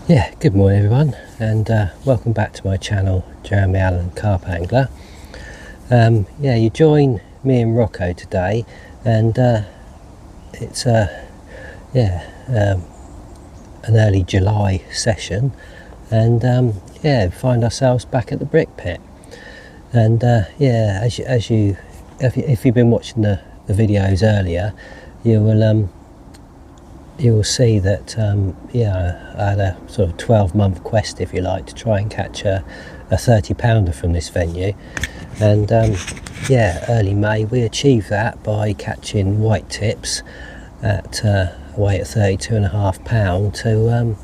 Yeah, good morning everyone, and welcome back to my channel, Jeremy Allen Carp Angler. Yeah, you join me and Rocco today, and it's an early July session, and yeah, find ourselves back at the brick pit. And yeah, if you've been watching the videos earlier, you will see that yeah, I had a sort of 12-month quest, if you like, to try and catch a 30-pounder from this venue. And yeah, early May we achieved that by catching white tips at a weight of 32.5 pounds to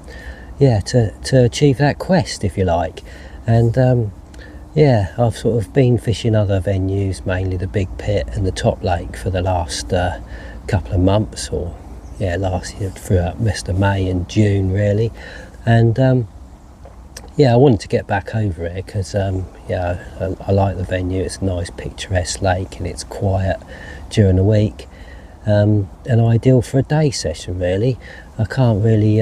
achieve that quest, if you like. And yeah, I've sort of been fishing other venues, mainly the big pit and the top lake, for the last couple of months, or yeah, last year throughout rest of May and June really. And yeah, I wanted to get back over here because yeah, I like the venue. It's a nice picturesque lake and it's quiet during the week, and ideal for a day session really. I can't really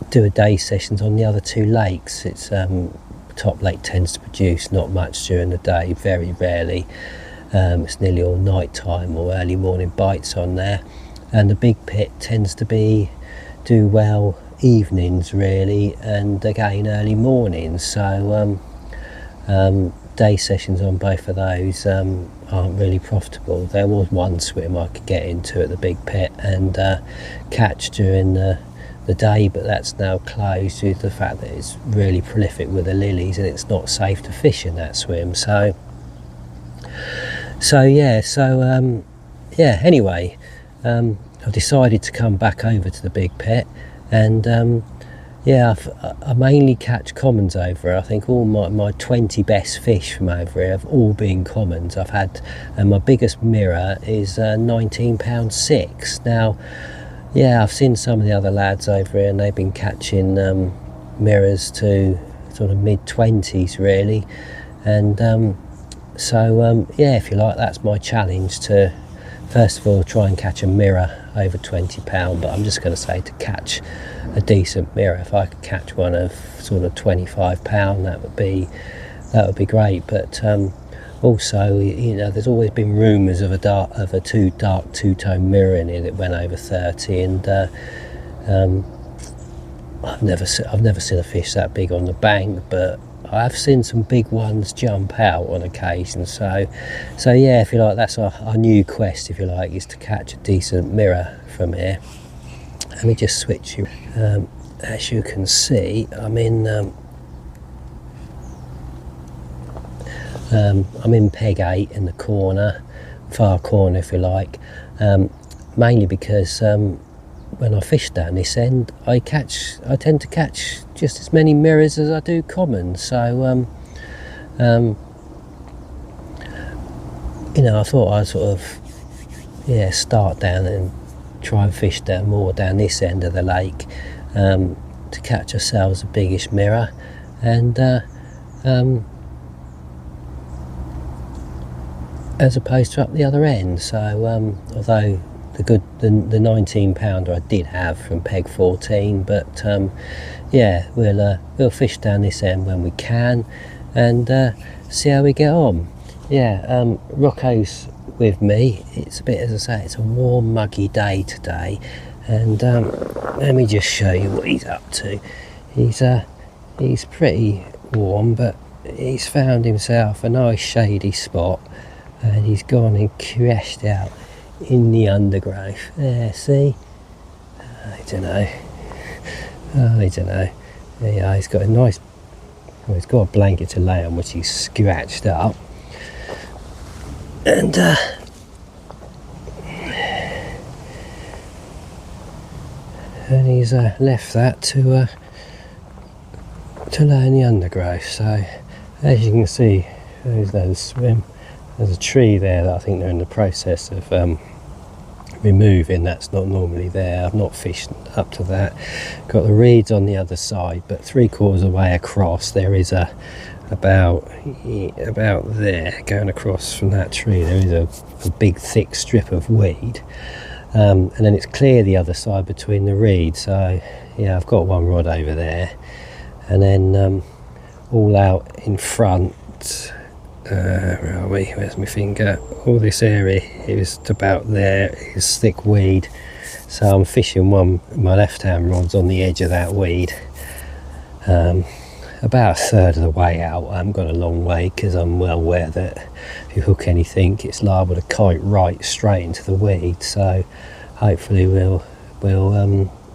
do a day sessions on the other two lakes. It's top lake tends to produce not much during the day, very rarely. It's nearly all night time or early morning bites on there, and the big pit tends to do well evenings really, and again early mornings. So day sessions on both of those aren't really profitable. There was one swim I could get into at the big pit and catch during the day, but that's now closed due to the fact that it's really prolific with the lilies and it's not safe to fish in that swim. So yeah, anyway, I've decided to come back over to the big pit, and yeah, I mainly catch commons over here. I think all my 20 best fish from over here have all been commons. I've had, and my biggest mirror is 19 6 pounds. Now, yeah, I've seen some of the other lads over here and they've been catching mirrors to sort of mid-20s really, and so yeah, if you like, that's my challenge, to first of all try and catch a mirror over 20 pound, but I'm just going to say to catch a decent mirror. If I could catch one of sort of 25 pound, that would be great. But also, you know, there's always been rumours of a dark two-tone mirror in here that went over 30, and I've never seen a fish that big on the bank, but I have seen some big ones jump out on occasion. So yeah, if you like, that's our new quest, if you like, is to catch a decent mirror from here. Let me just switch you. As you can see, I'm in peg 8 in the corner, far corner if you like, mainly because when I fish down this end, I tend to catch just as many mirrors as I do commons. So you know, I thought I'd sort of start down and try and fish down more down this end of the lake to catch ourselves a biggish mirror, and as opposed to up the other end. So although the 19 pounder I did have from peg 14, but yeah, we'll fish down this end when we can and see how we get on. Yeah, Rocco's with me. It's a bit, as I say, it's a warm muggy day today, and let me just show you what he's up to. He's pretty warm, but he's found himself a nice shady spot and he's gone and crashed out in the undergrowth. There, see? I don't know. Yeah, he's got a nice, well, he's got a blanket to lay on which he's scratched up, and he's left that to lay in the undergrowth. So as you can see, there's a swim. There's a tree there that I think they're in the process of removing. That's not normally there. I've not fished up to that. Got the reeds on the other side, but 3/4 of the way across there is about there, going across from that tree, there is a big thick strip of weed, and then it's clear the other side between the reeds. So yeah, I've got one rod over there, and then all out in front, where are we, where's my finger, all this area is about there is thick weed, so I'm fishing my left hand rod's on the edge of that weed, about a third of the way out. I haven't got a long way because I'm well aware that if you hook anything it's liable to kite right straight into the weed, so hopefully we'll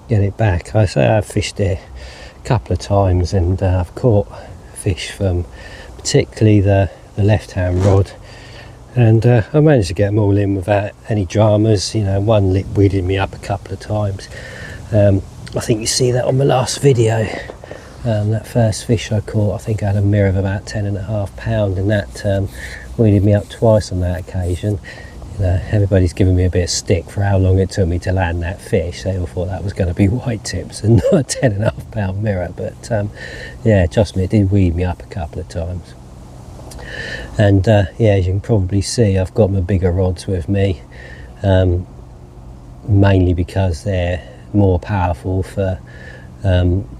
get it back. I say I've fished it a couple of times, and I've caught fish from particularly the left hand rod, and I managed to get them all in without any dramas. You know, one lip weeded me up a couple of times. I think you see that on my last video. That first fish I caught, I think I had a mirror of about 10.5 pounds, and that weeded me up twice on that occasion. You know, everybody's giving me a bit of stick for how long it took me to land that fish. They all thought that was going to be white tips and not a 10.5 pound mirror, but yeah, trust me, it did weed me up a couple of times. And yeah, as you can probably see, I've got my bigger rods with me, mainly because they're more powerful for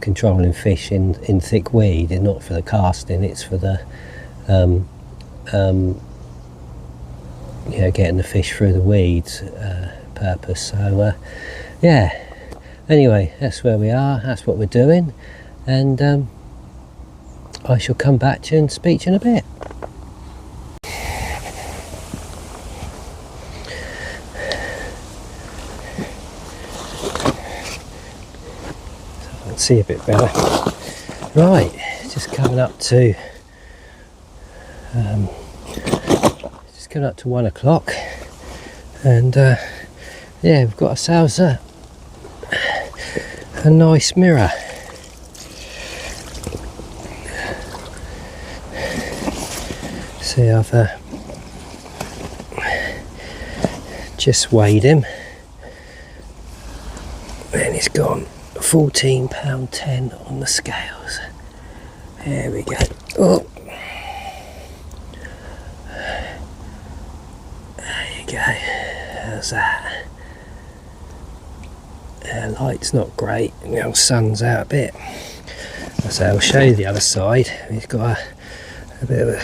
controlling fish in thick weed, and not for the casting. It's for the you know, getting the fish through the weeds purpose. So yeah, anyway, that's where we are, that's what we're doing, and I shall come back to you and speak to you in a bit. See a bit better. Right, just coming up to 1 o'clock, and yeah, we've got ourselves a nice mirror. See, I've just weighed him, and he's gone £14.10 on the scales. There we go. Oh, there you go. How's that? Light's not great, the old sun's out a bit. So I'll show you the other side. He's got a bit of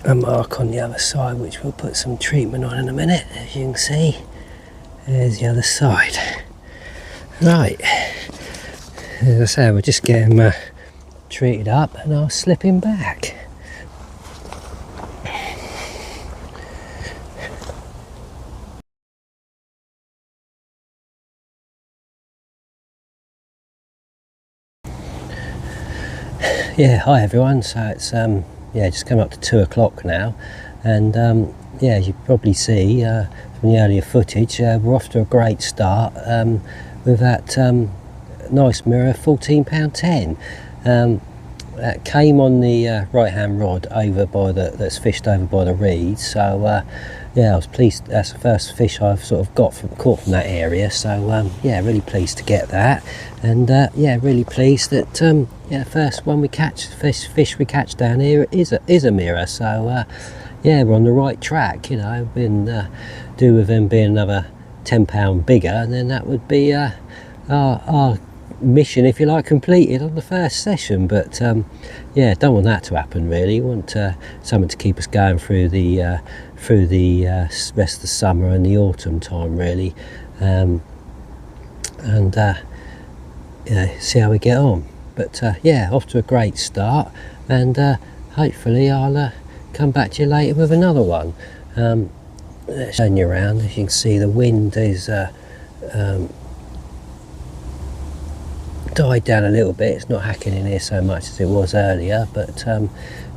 a mark on the other side, which we'll put some treatment on in a minute. As you can see, there's the other side. Right, as I say, we'll just get him treated up, and I'll slip him back. Yeah, hi everyone. So it's yeah, just come up to 2 o'clock now, and yeah, as you probably see from the earlier footage, we're off to a great start with that nice mirror, £14.10. That came on the right hand rod over by that's fished over by the reeds. So yeah, I was pleased. That's the first fish I've sort of caught from that area. So yeah, really pleased to get that, and yeah, really pleased that yeah, the first one we catch, fish we catch down here is a mirror. So yeah, we're on the right track. You know, been do with them being another £10 bigger, and then that would be our mission, if you like, completed on the first session. But yeah, don't want that to happen really. Want something to keep us going through the rest of the summer and the autumn time really, and you know, see how we get on. But yeah, off to a great start, and hopefully I'll come back to you later with another one. Showing you around, as you can see, the wind is died down a little bit. It's not hacking in here so much as it was earlier, but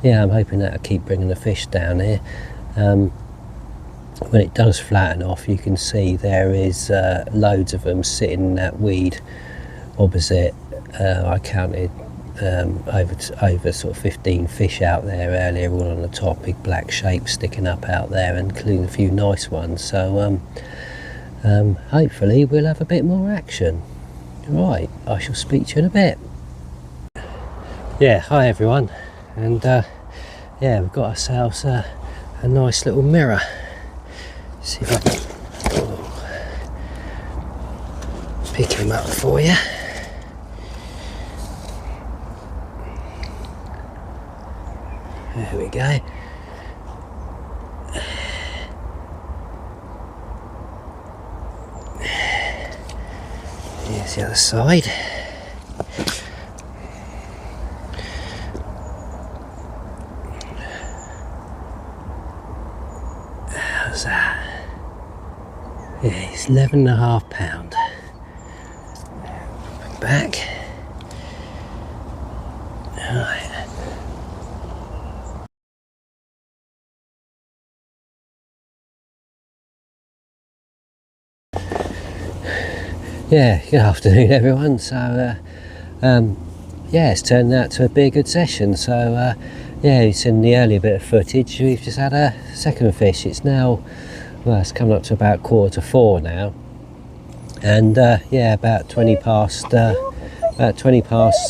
yeah, I'm hoping that'll keep bringing the fish down here. When it does flatten off, you can see there is loads of them sitting in that weed opposite. I counted over sort of 15 fish out there earlier, all on the top, big black shapes sticking up out there, including a few nice ones. So hopefully we'll have a bit more action. Right, I shall speak to you in a bit. Yeah, hi everyone, and yeah, we've got ourselves a nice little mirror. See if I can, pick him up for you. There we go. Here's the other side. How's that? Yeah, he's 11.5 pounds. Back. Alright. Yeah, good afternoon everyone. So yeah, it's turned out to be a good session. So yeah, you've seen the earlier bit of footage. We've just had a second fish. It's now, well, it's coming up to about 3:45 now, and yeah, about 20 past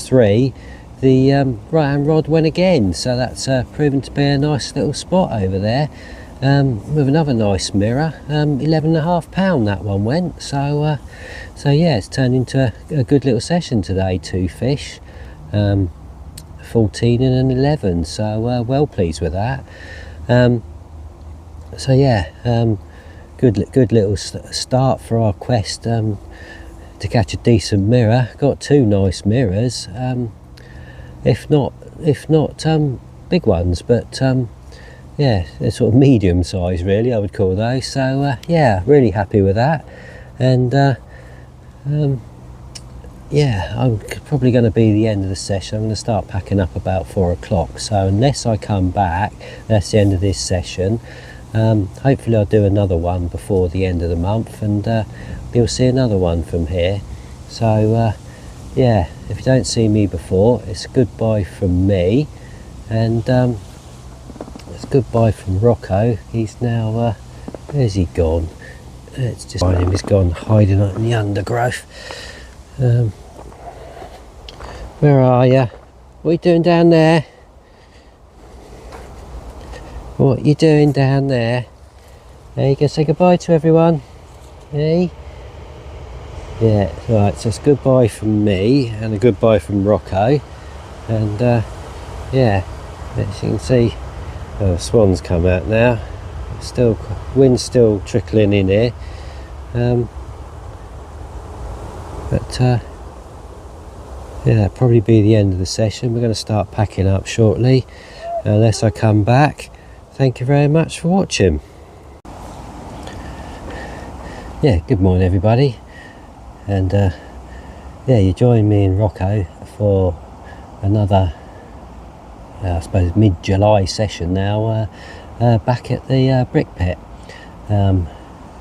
3, the right hand rod went again. So that's proven to be a nice little spot over there. With another nice mirror. 11.5 pound that one went. So so yeah, it's turned into a good little session today. 2 fish, 14 and an 11. So well pleased with that. So yeah, good little start for our quest to catch a decent mirror. Got 2 nice mirrors, if not big ones, but yeah, they're sort of medium size really, I would call those. So yeah, really happy with that. And yeah, I'm probably going to be the end of the session. I'm going to start packing up about 4 o'clock. So unless I come back, that's the end of this session. Hopefully I'll do another one before the end of the month, and you'll see another one from here. So yeah, if you don't see me before, it's goodbye from me, and it's goodbye from Rocco. He's now where's he gone? It's just find him. He's gone hiding in the undergrowth. Where are you? What are you doing down there? What are you doing down there? There you go. Say goodbye to everyone. Hey. Yeah, right, so it's goodbye from me and a goodbye from Rocco. And yeah, as you can see, swans come out now. Still, wind's still trickling in here. But yeah, that'll probably be the end of the session. We're going to start packing up shortly, unless I come back. Thank you very much for watching. Yeah, good morning everybody. And yeah, you join me and Rocco for another I suppose mid-July session now, back at the brick pit, and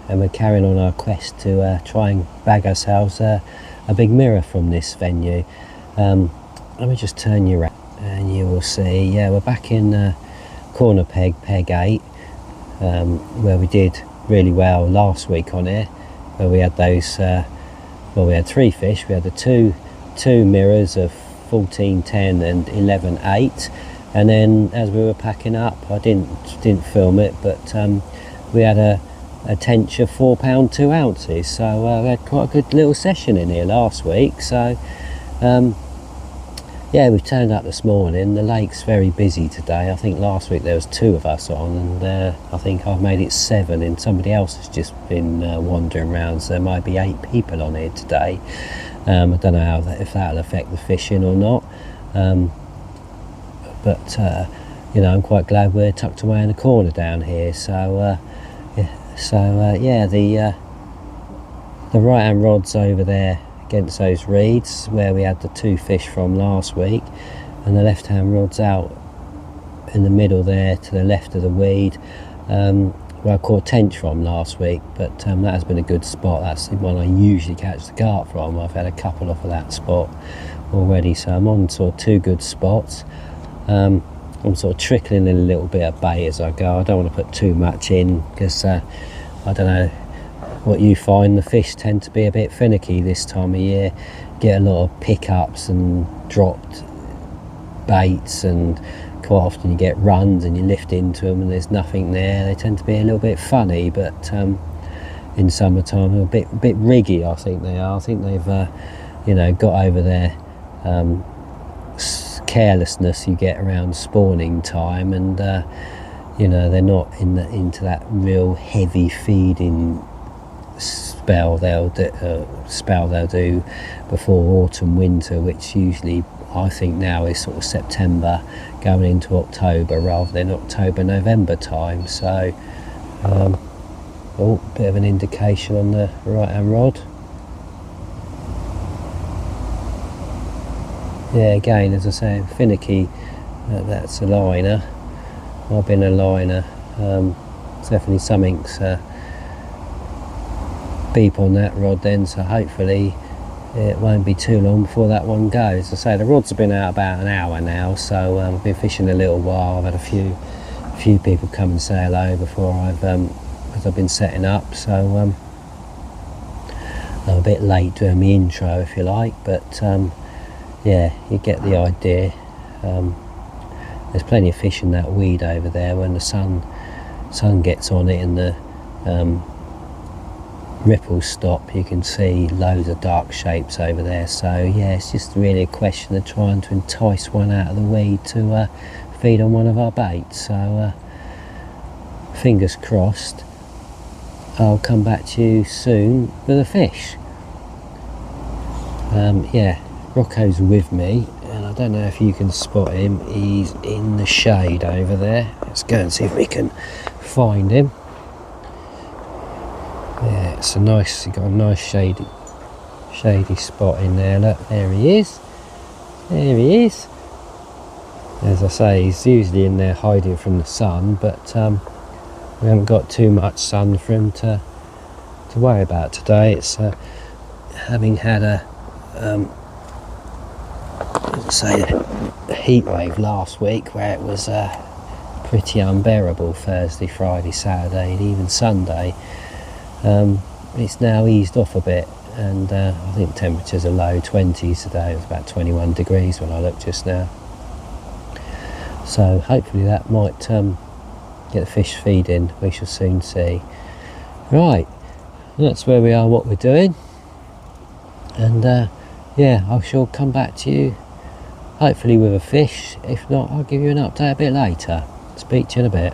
we're carrying on our quest to try and bag ourselves a big mirror from this venue. Let me just turn you around and you will see, yeah, we're back in corner peg 8, where we did really well last week on here, where we had those well, we had 3 fish. We had the two mirrors of 14.10 and 11.8, and then as we were packing up, I didn't film it, but we had a tench of 4 pound 2 ounces. So we had quite a good little session in here last week. So yeah, we've turned up this morning. The lake's very busy today. I think last week there was 2 of us on, and I think I've made it 7, and somebody else has just been wandering around, so there might be 8 people on here today. I don't know if that'll affect the fishing or not, but you know, I'm quite glad we're tucked away in the corner down here. So yeah, the right hand rod's over there against those reeds where we had the 2 fish from last week, and the left hand rod's out in the middle there to the left of the weed, where I caught tench from last week, but that has been a good spot. That's the one I usually catch the carp from. I've had a couple off of that spot already, so I'm on sort of 2 good spots. I'm sort of trickling in a little bit of bait as I go. I don't want to put too much in because I don't know what you find, the fish tend to be a bit finicky this time of year. Get a lot of pickups and dropped baits, and quite often you get runs and you lift into them and there's nothing there. They tend to be a little bit funny, but in summertime. They're a bit riggy, I think they are. I think they've you know, got over their carelessness you get around spawning time, and you know, they're not into that real heavy feeding spell they'll do before autumn winter, which usually I think now is sort of September going into October rather than October November time. So oh, bit of an indication on the right hand rod. Yeah, again, as I say, finicky. That's a liner. I've been a liner. Definitely something's beep on that rod then, so hopefully it won't be too long before that one goes. As I say, the rods have been out about an hour now, so I've been fishing a little while. I've had a few people come and say hello before as I've been setting up, so I'm a bit late doing my intro, if you like, but yeah, you get the idea. There's plenty of fish in that weed over there. When the sun gets on it and the ripples stop, you can see loads of dark shapes over there. So yeah, it's just really a question of trying to entice one out of the weed to feed on one of our baits. So fingers crossed I'll come back to you soon with a fish. Yeah, Rocco's with me, and I don't know if you can spot him. He's in the shade over there. Let's go and see if we can find him. Yeah, it's a nice, you've got a nice shady spot in there. Look, there he is. There he is. As I say, he's usually in there hiding from the sun, but we haven't got too much sun for him to worry about today. It's having had a heat wave last week where it was pretty unbearable. Thursday, Friday, Saturday, and even Sunday. It's now eased off a bit, and I think temperatures are low 20s today. It was about 21 degrees when I looked just now, so hopefully that might get the fish feeding. We shall soon see. Right, that's where we are, what we're doing, and yeah, I shall come back to you hopefully with a fish. If not, I'll give you an update a bit later. Speak to you in a bit.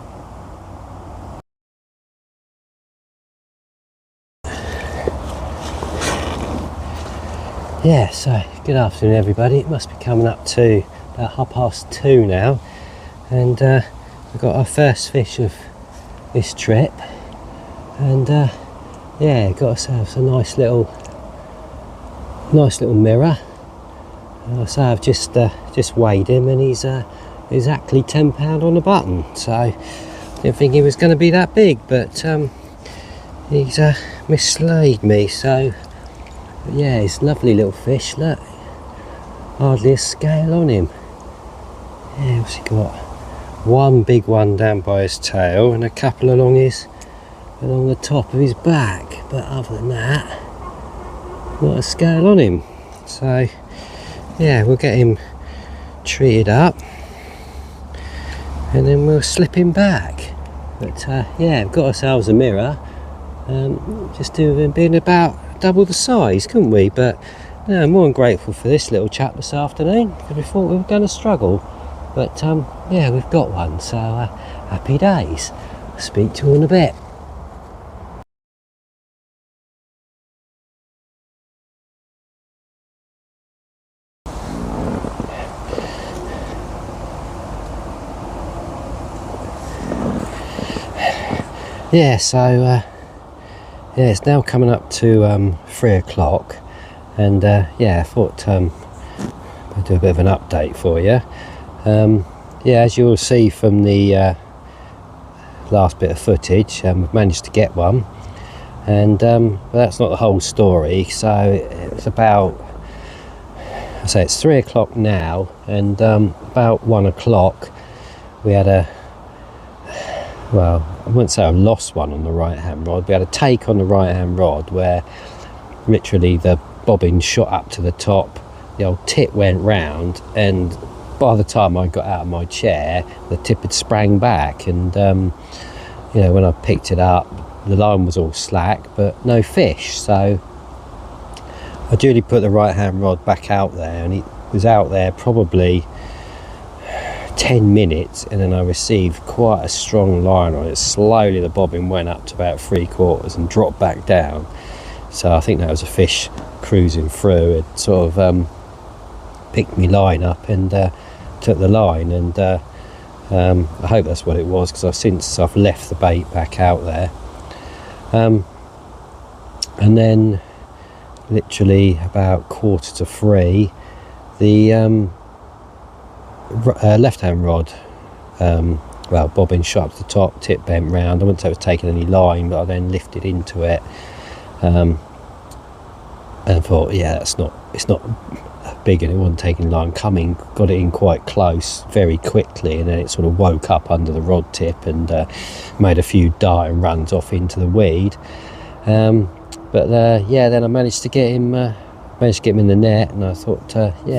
Yeah, so good afternoon everybody. It must be coming up to about 2:30 now, and we've got our first fish of this trip, and yeah, got ourselves a nice little mirror. So I've just weighed him, and he's exactly £10 on the button. So I didn't think he was going to be that big, but he's mislaid me. So yeah, he's a lovely little fish. Look, hardly a scale on him. Yeah, what's he got? One big one down by his tail, and a couple along the top of his back. But other than that, not a scale on him. So yeah, we'll get him treated up, and then we'll slip him back. But yeah, we've got ourselves a mirror. Just do him being about double the size, couldn't we? But no, I'm more than grateful for this little chap this afternoon, because we thought we were going to struggle, but yeah, we've got one, so happy days. I'll speak to you in a bit. Yeah, so yeah, it's now coming up to 3 o'clock, and yeah, I thought I'd do a bit of an update for you. Yeah, as you'll see from the last bit of footage, we've managed to get one, and but that's not the whole story. So it's about, I say it's 3 o'clock now, and about 1 o'clock we had a, well, I wouldn't say I lost one on the right hand rod. We had a take on the right hand rod where literally the bobbin shot up to the top, the old tip went round, and by the time I got out of my chair the tip had sprang back, and you know, when I picked it up, the line was all slack but no fish. So I duly put the right hand rod back out there, and it was out there probably 10 minutes, and then I received quite a strong line on it. Slowly the bobbin went up to about 3/4 and dropped back down. So I think that was a fish cruising through. It sort of picked me line up and took the line, and I hope that's what it was, because I've left the bait back out there. And then literally about 2:45, the left hand rod, well, bobbin shot up to the top, tip bent round. I wouldn't say it was taking any line, but I then lifted into it, and thought, yeah, it's not big, and it wasn't taking line. Got it in quite close very quickly, and then it sort of woke up under the rod tip and made a few diving runs off into the weed. But then I managed to get him in the net, and I thought he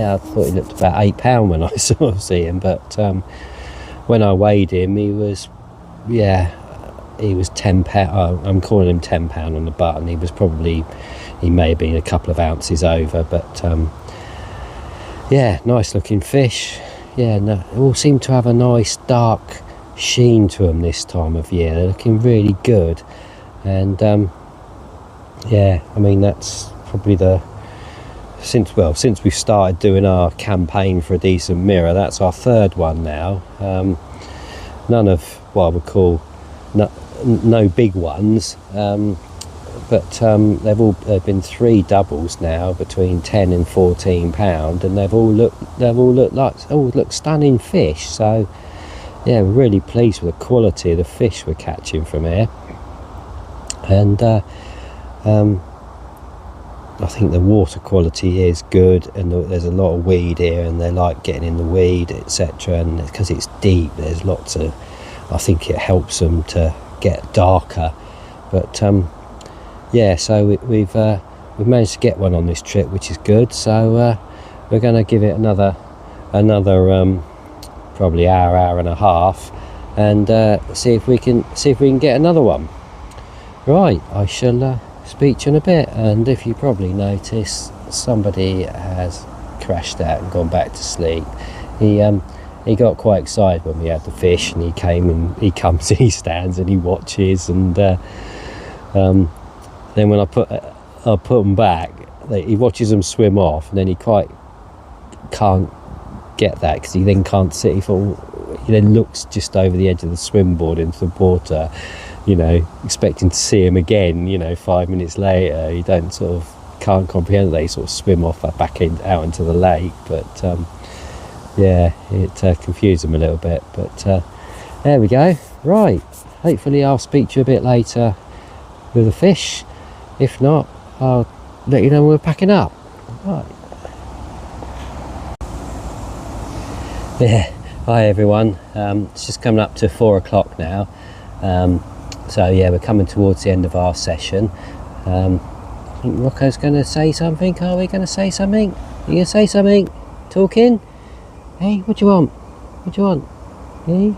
looked about £8 when I sort of see him, but when I weighed him, he was 10 pound. I'm calling him 10 pound on the button. He may have been a couple of ounces over, but nice looking fish. They all seem to have a nice dark sheen to them this time of year. They're looking really good, and I mean, that's probably since we started doing our campaign for a decent mirror, that's our third one now. None of what I would call no big ones, but they've been 3 doubles now between 10 and 14 pound, and they've all looked stunning fish. So we're really pleased with the quality of the fish we're catching from here, and I think the water quality is good, and there's a lot of weed here, and they like getting in the weed, etc. And because it's deep, there's lots of, I think it helps them to get darker. But so we've managed to get one on this trip, which is good. So we're going to give it another probably hour and a half, and see if we can get another one. Right, I shall speak to you in a bit. And if you probably notice, somebody has crashed out and gone back to sleep. He got quite excited when we had the fish, and he comes and he stands and he watches, and then when I put them back, he watches them swim off, and then he quite can't get that, because he then can't sit. He then looks just over the edge of the swim board into the water, expecting to see him again, 5 minutes later. You can't comprehend that. He sort of swim off back out into the lake, but it confused him a little bit. But there we go. Right, hopefully I'll speak to you a bit later with the fish. If not, I'll let you know when we're packing up. Right. Hi everyone. It's just coming up to 4 o'clock now. So we're coming towards the end of our session. I think Rocco's going to say something. Are we going to say something? You going to say something? Talking? Hey, what do you want? Hey?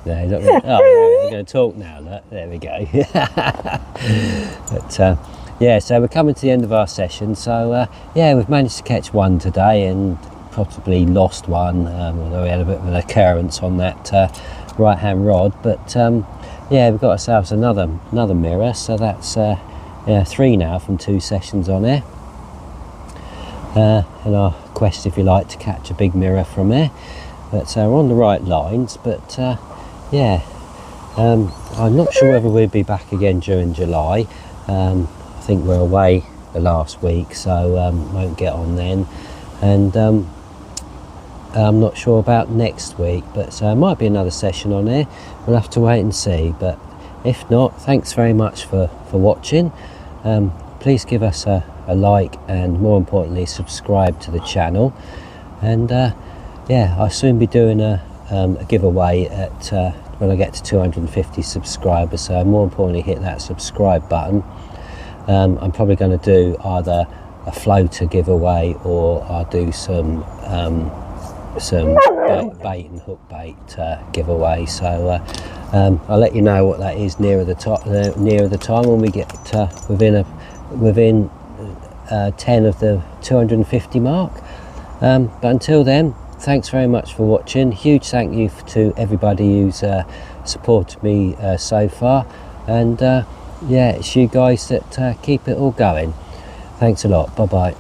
No, he's not going to. Oh, we're going to talk now. Look. There we go. But so we're coming to the end of our session. So we've managed to catch one today, and possibly lost one, although we had a bit of an occurrence on that right hand rod. But we've got ourselves another mirror, so that's 3 now from 2 sessions on here, in our quest, if you like, to catch a big mirror from here. But we're on the right lines. But I'm not sure whether we'll be back again during July. I think we're away the last week, so won't get on then, and I'm not sure about next week, but might be another session on here. We'll have to wait and see. But if not, thanks very much for watching. Please give us a like, and more importantly, subscribe to the channel. And I'll soon be doing a giveaway at when I get to 250 subscribers. So more importantly, hit that subscribe button. I'm probably going to do either a floater giveaway, or I'll do some bait and hook bait giveaway. So I'll let you know what that is nearer the time when we get within 10 of the 250 mark. But until then, thanks very much for watching. Huge thank you to everybody who's supported me so far, and yeah, it's you guys that keep it all going. Thanks a lot. Bye bye.